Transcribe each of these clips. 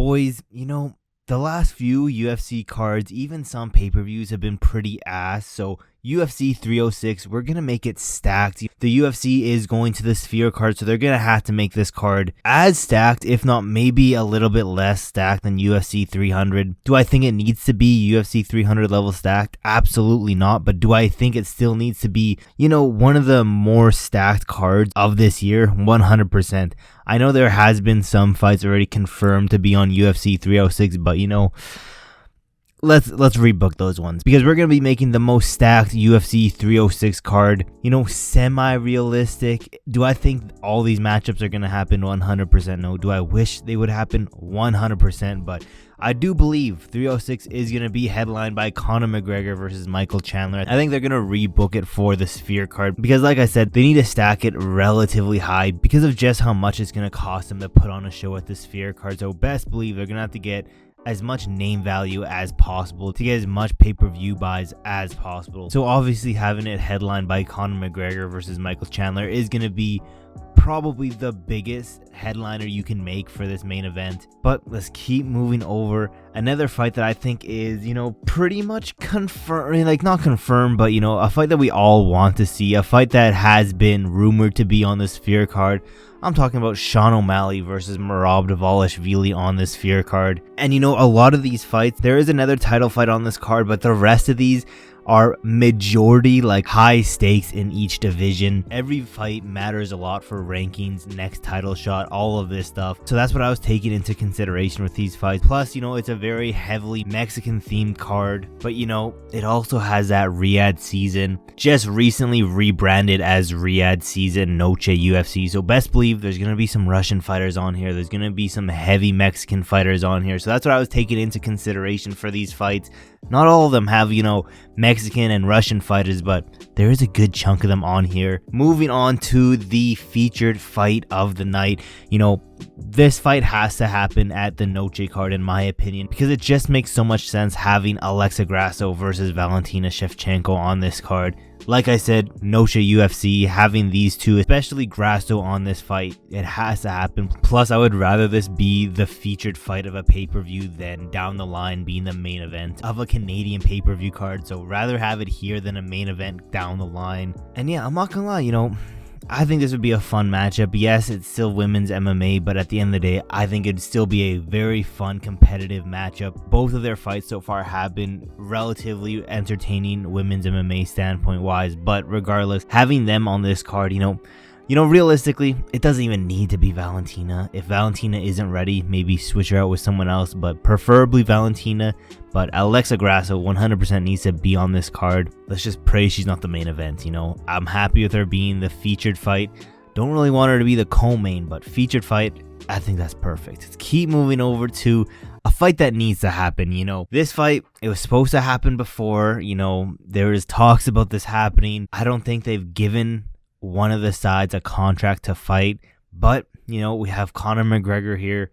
boys, the last few UFC cards, even some pay-per-views have been pretty ass. So UFC 306, we're going to make it stacked. The UFC is going to the Sphere card, so they're going to have to make this card as stacked, if not maybe a little bit less stacked than UFC 300. Do I think it needs to be UFC 300 level stacked? Absolutely not. But do I think it still needs to be, one of the more stacked cards of this year? 100%. I know there has been some fights already confirmed to be on UFC 306, but let's rebook those ones, because we're going to be making the most stacked UFC 306 card, semi-realistic. Do I think all these matchups are going to happen? 100% no. Do I wish they would happen? 100%, but I do believe 306 is going to be headlined by Conor McGregor versus Michael Chandler. I think they're going to rebook it for the Sphere card, because like I said, they need to stack it relatively high because of just how much it's going to cost them to put on a show at the Sphere card. So best believe they're going to have to get as much name value as possible to get as much pay-per-view buys as possible. So obviously having it headlined by Conor McGregor versus Michael Chandler is going to be probably the biggest headliner you can make for this main event. But let's keep moving over. Another fight that I think is, pretty much confirmed, not confirmed, but, a fight that we all want to see. A fight that has been rumored to be on the Sphere card. I'm talking about Sean O'Malley versus Merab Dvalishvili on this Sphere card. And a lot of these fights, there is another title fight on this card, but the rest of these are majority high stakes in each division. Every fight matters a lot for rankings, next title shot, all of this stuff. So that's what I was taking into consideration with these fights. Plus, it's a very heavily Mexican themed card, but it also has that Riyadh season, just recently rebranded as Riyadh season Noche UFC. So best believe there's going to be some Russian fighters on here. There's going to be some heavy Mexican fighters on here. So that's what I was taking into consideration for these fights. Not all of them have, Mexican and Russian fighters, but there is a good chunk of them on here. Moving on to the featured fight of the night. This fight has to happen at the Noche card in my opinion, because it just makes so much sense having Alexa Grasso versus Valentina Shevchenko on this card. Like I said, Noche UFC, having these two, especially Grasso on this fight, it has to happen. Plus, I would rather this be the featured fight of a pay-per-view than down the line being the main event of a Canadian pay-per-view card. So rather have it here than a main event down the line. And yeah, I'm not gonna lie, I think this would be a fun matchup. Yes, it's still women's MMA, but at the end of the day, I think it'd still be a very fun, competitive matchup. Both of their fights so far have been relatively entertaining women's MMA standpoint-wise, but regardless, having them on this card, realistically, it doesn't even need to be Valentina. If Valentina isn't ready, maybe switch her out with someone else, but preferably Valentina. But Alexa Grasso 100% needs to be on this card. Let's just pray she's not the main event, I'm happy with her being the featured fight. Don't really want her to be the co-main, but featured fight, I think that's perfect. Let's keep moving over to a fight that needs to happen. This fight, it was supposed to happen before. There is talks about this happening. I don't think they've given one of the sides a contract to fight, but we have Conor McGregor here.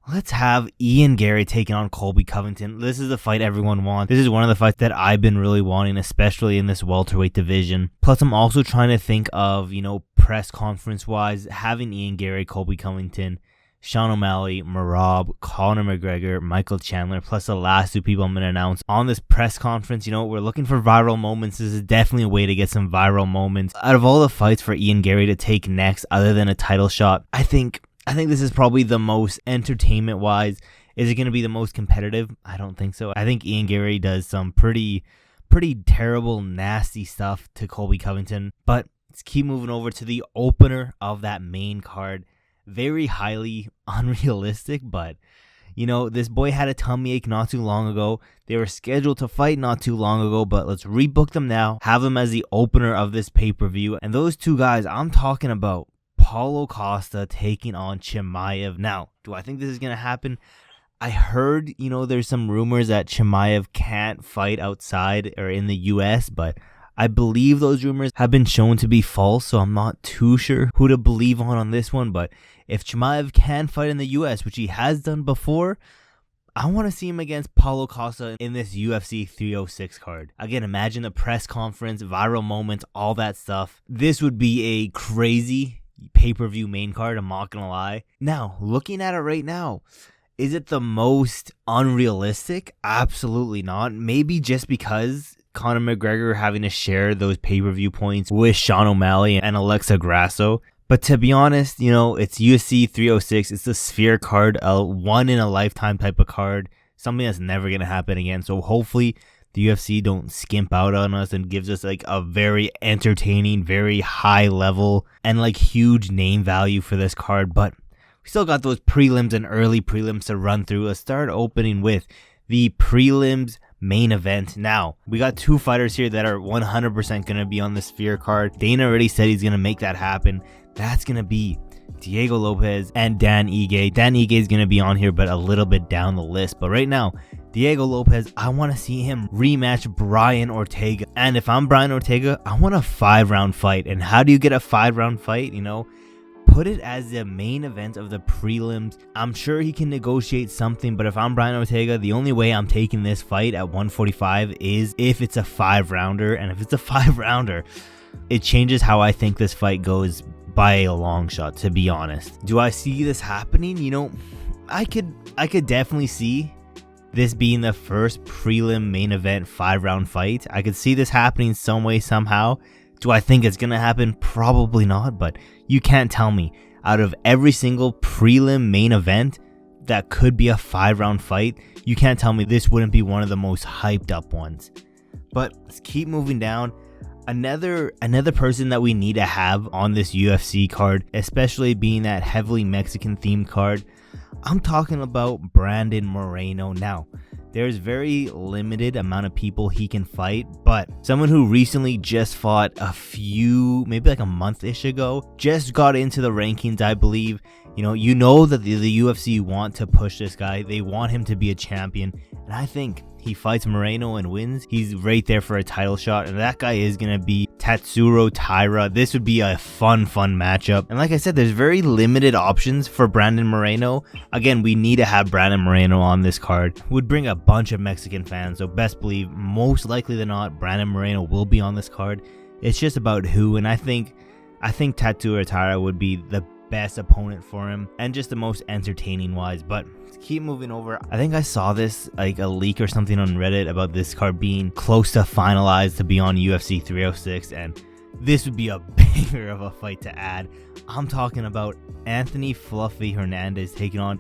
Let's have Ian Gary taking on Colby Covington. This is the fight everyone wants. This is one of the fights that I've been really wanting, especially in this welterweight division. Plus, I'm also trying to think of, press conference wise, having Ian Gary, Colby Covington, Sean O'Malley, Merab, Conor McGregor, Michael Chandler, plus the last two people I'm going to announce on this press conference. We're looking for viral moments. This is definitely a way to get some viral moments. Out of all the fights for Ian Gary to take next, other than a title shot, I think this is probably the most entertainment-wise. Is it going to be the most competitive? I don't think so. I think Ian Gary does some pretty terrible, nasty stuff to Colby Covington. But let's keep moving over to the opener of that main card. Very highly unrealistic, but this boy had a tummy ache not too long ago. They were scheduled to fight not too long ago, but let's rebook them now. Have them as the opener of this pay-per-view. And those two guys, I'm talking about Paulo Costa taking on Chimaev. Now, do I think this is going to happen? I heard, there's some rumors that Chimaev can't fight outside or in the US, but I believe those rumors have been shown to be false, so I'm not too sure who to believe on this one. But if Chimaev can fight in the US, which he has done before, I want to see him against Paulo Costa in this UFC 306 card. Again, imagine the press conference, viral moments, all that stuff. This would be a crazy pay-per-view main card, I'm not gonna lie. Now, looking at it right now, Is it the most unrealistic? Absolutely not. Maybe just because Conor McGregor having to share those pay-per-view points with Sean O'Malley and Alexa Grasso. But to be honest, it's UFC 306. It's the Sphere card, a one-in-a-lifetime type of card. Something that's never going to happen again. So hopefully the UFC don't skimp out on us and gives us like a very entertaining, very high level and like huge name value for this card. But we still got those prelims and early prelims to run through. Let's start opening with the prelims main event. Now, we got two fighters here that are 100% going to be on the Sphere card. Dana already said he's going to make that happen. That's going to be Diego Lopez and Dan Ige. Dan Ige is going to be on here, but a little bit down the list. But right now, Diego Lopez, I want to see him rematch Brian Ortega. And if I'm Brian Ortega, I want a 5-round fight. And how do you get a 5-round fight? Put it as the main event of the prelims. I'm sure he can negotiate something, but if I'm Brian Ortega, the only way I'm taking this fight at 145 is if it's a 5-rounder. And if it's a 5-rounder, it changes how I think this fight goes by a long shot, to be honest. Do I see this happening? I could definitely see this being the first prelim main event 5-round fight. I could see this happening some way, somehow. Do I think it's gonna happen? Probably not, but you can't tell me out of every single prelim main event that could be a 5-round fight, you can't tell me this wouldn't be one of the most hyped up ones. But let's keep moving down. Another person that we need to have on this UFC card, especially being that heavily Mexican themed card, I'm talking about Brandon Moreno. Now, there's very limited amount of people he can fight, but someone who recently just fought maybe like a month-ish ago, just got into the rankings, I believe. You know that the UFC want to push this guy. They want him to be a champion. And I think he fights Moreno and wins, he's right there for a title shot. And that guy is going to be Tatsuro Taira. This would be a fun matchup. And like I said, there's very limited options for Brandon Moreno. Again, we need to have Brandon Moreno on this card. Would bring a bunch of Mexican fans. So best believe, most likely than not, Brandon Moreno will be on this card. It's just about who. And I think Tatsuro Taira would be the best opponent for him and just the most entertaining wise. But keep moving over. I think I saw this like a leak or something on Reddit about this card being close to finalized to be on UFC 306, and this would be a banger of a fight to add. I'm talking about Anthony Fluffy Hernandez taking on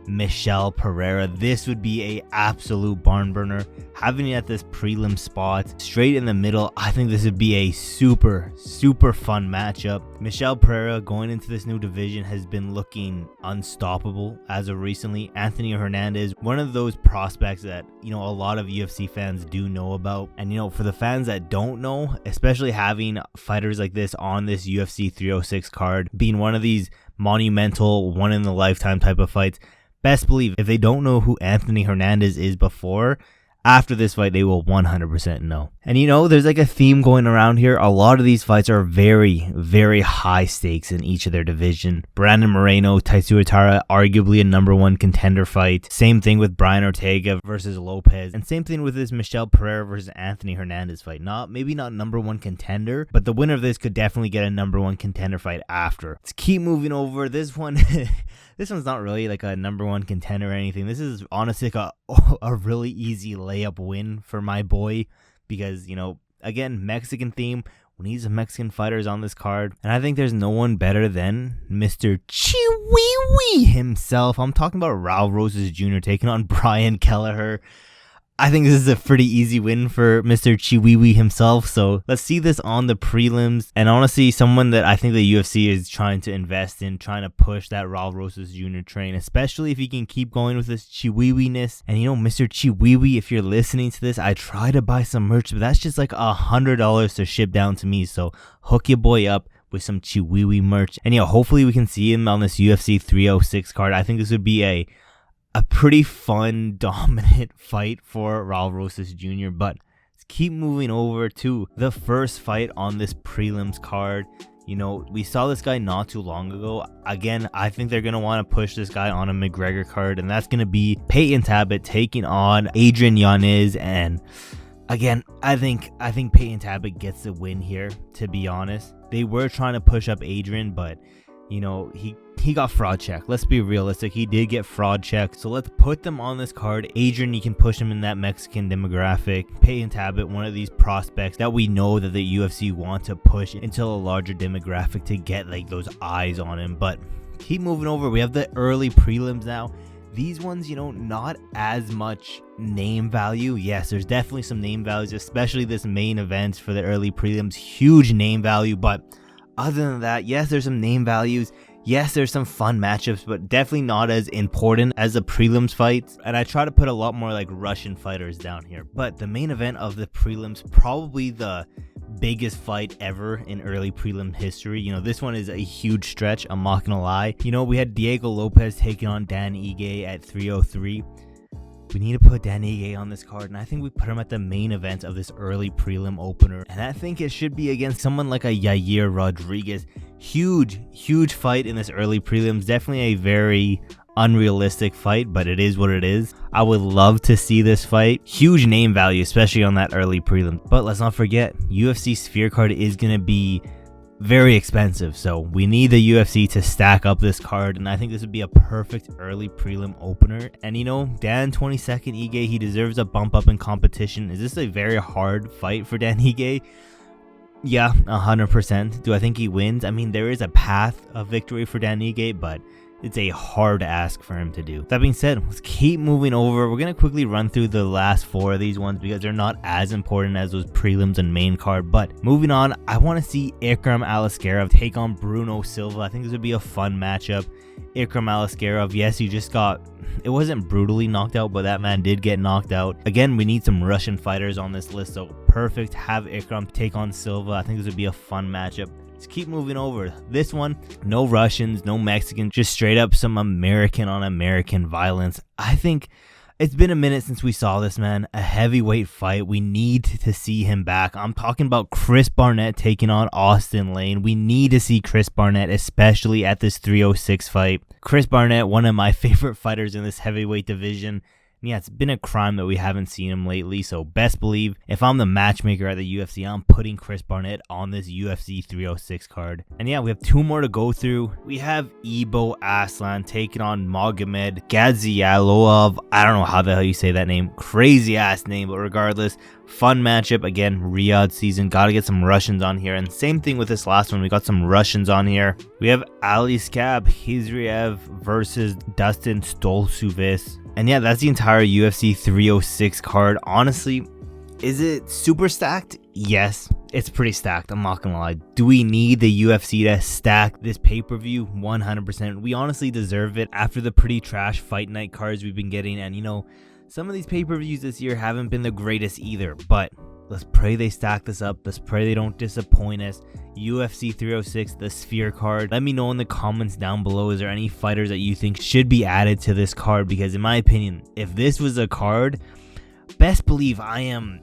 Michel Pereira. This would be a absolute barn burner. Having it at this prelim spot straight in the middle, I think this would be a super fun matchup. Michel Pereira going into this new division has been looking unstoppable as of recently. Anthony Hernandez, one of those prospects that a lot of UFC fans do know about. And for the fans that don't know, especially having fighters like this on this UFC 306 card, being one of these monumental one in a lifetime type of fights, best believe if they don't know who Anthony Hernandez is before, after this fight they will 100% know. And there's like a theme going around here. A lot of these fights are very high stakes in each of their division. Brandon Moreno, Tatsuro Taira, arguably a number 1 contender fight. Same thing with Brian Ortega versus Lopez. And same thing with this Michel Pereira versus Anthony Hernandez fight. Maybe not number 1 contender, but the winner of this could definitely get a number 1 contender fight after. Let's keep moving over. This one this one's not really like a number 1 contender or anything. This is honestly like a really easy layup win for my boy, because again, Mexican theme, we need some Mexican fighters on this card, and I think there's no one better than Mr. Chiwiwi himself. I'm talking about Raul Rosas Jr. taking on Brian Kelleher. I think this is a pretty easy win for Mr. Chiwiwi himself. So let's see this on the prelims. And honestly, someone that I think the UFC is trying to invest in, trying to push that Raul Rosas Jr. train, especially if he can keep going with this Chiwiwi-ness. And Mr. Chiwiwi, if you're listening to this, I try to buy some merch, but that's just like $100 to ship down to me. So hook your boy up with some Chiwiwi merch. And hopefully we can see him on this UFC 306 card. I think this would be a pretty fun, dominant fight for Raul Rosas Jr. But let's keep moving over to the first fight on this prelims card. We saw this guy not too long ago. Again, I think they're going to want to push this guy on a McGregor card, and that's going to be Peyton Tabit taking on Adrian Yanez. And again, I think Peyton Tabit gets the win here, to be honest. They were trying to push up Adrian, but you know, he got fraud checked. Let's be realistic. He did get fraud checked. So let's put them on this card. Adrian, you can push him in that Mexican demographic. Peyton Tabit, one of these prospects that we know that the UFC want to push into a larger demographic to get like those eyes on him. But keep moving over. We have the early prelims now. These ones, you know, not as much name value. Yes, there's definitely some name values, especially this main event for the early prelims. Huge name value. But other than that, yes, there's some name values. Yes, there's some fun matchups, but definitely not as important as the prelims fights. And I try to put a lot more like Russian fighters down here. But the main event of the prelims, probably the biggest fight ever in early prelim history. You know, this one is a huge stretch, I'm not gonna lie. You know, we had Diego Lopez taking on Dan Ige at 303. We need to put Dan Ige on this card, and I think we put him at the main event of this early prelim opener. And I think it should be against someone like a Yair Rodriguez. Huge fight in this early prelims. Definitely a very unrealistic fight, but it is what it is. I would love to see this fight. Huge name value, especially on that early prelim. But let's not forget, UFC Sphere card is going to be very expensive, so we need the UFC to stack up this card, and I think this would be a perfect early prelim opener. And you know, Dan 22nd Ige, he deserves a bump up in competition. Is this a very hard fight for Dan Ige? Yeah, 100%. Do I think he wins? I mean, there is a path of victory for Dan Ige, but it's a hard ask for him to do. That being said, let's keep moving over. We're going to quickly run through the last 4 of these ones because they're not as important as those prelims and main card. But moving on, I want to see Ikram Aliskerov take on Bruno Silva. I think this would be a fun matchup. Ikram Aliskerov, yes, he just got, it wasn't brutally knocked out, but that man did get knocked out. Again, we need some Russian fighters on this list, so perfect. Have Ikram take on Silva. I think this would be a fun matchup. Let's keep moving over. This one, no Russians, no Mexicans, just straight up some American on American violence. I think it's been a minute since we saw this, man. A heavyweight fight. We need to see him back. I'm talking about Chris Barnett taking on Austin Lane. We need to see Chris Barnett, especially at this 306 fight. Chris Barnett, one of my favorite fighters in this heavyweight division. Yeah, it's been a crime that we haven't seen him lately, so best believe if I'm the matchmaker at the UFC, I'm putting Chris Barnett on this UFC 306 card. And yeah, we have 2 more to go through. We have Ibo Aslan taking on Magomed Gazialov. I don't know how the hell you say that name. Crazy ass name, but regardless, fun matchup. Again, Riyadh season. Gotta get some Russians on here. And same thing with this last one. We got some Russians on here. We have Ali Skab Hizriev versus Dustin Stolsuvis. And yeah, that's the entire UFC 306 card. Honestly, is it super stacked? Yes, it's pretty stacked. I'm not gonna lie. Do we need the UFC to stack this pay-per-view? 100%. We honestly deserve it after the pretty trash fight night cards we've been getting. And you know, some of these pay-per-views this year haven't been the greatest either. But let's pray they stack this up. Let's pray they don't disappoint us. UFC 306, the Sphere card. Let me know in the comments down below, is there any fighters that you think should be added to this card? Because in my opinion, if this was a card, best believe I am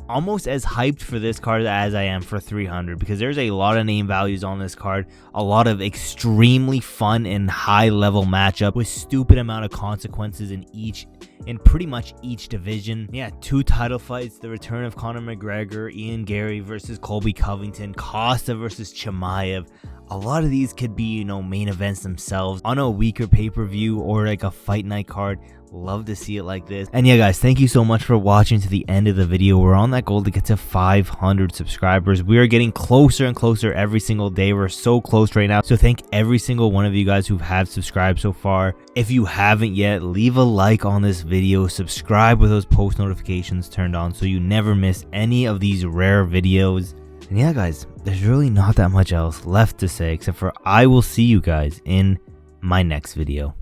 almost as hyped for this card as I am for 300, because there's a lot of name values on this card, a lot of extremely fun and high level matchup with stupid amount of consequences in pretty much each division. Yeah, 2 title fights, the return of Conor McGregor, Ian Gary versus Colby Covington, Costa versus Chimaev. A lot of these could be, you know, main events themselves on a weaker pay-per-view or like a fight night card. Love to see it like this. And yeah, guys, thank you so much for watching to the end of the video. We're on that goal to get to 500 subscribers. We are getting closer and closer every single day. We're so close right now. So thank every single one of you guys who have subscribed so far. If you haven't yet, leave a like on this video. Subscribe with those post notifications turned on so you never miss any of these rare videos. And yeah, guys, there's really not that much else left to say except for I will see you guys in my next video.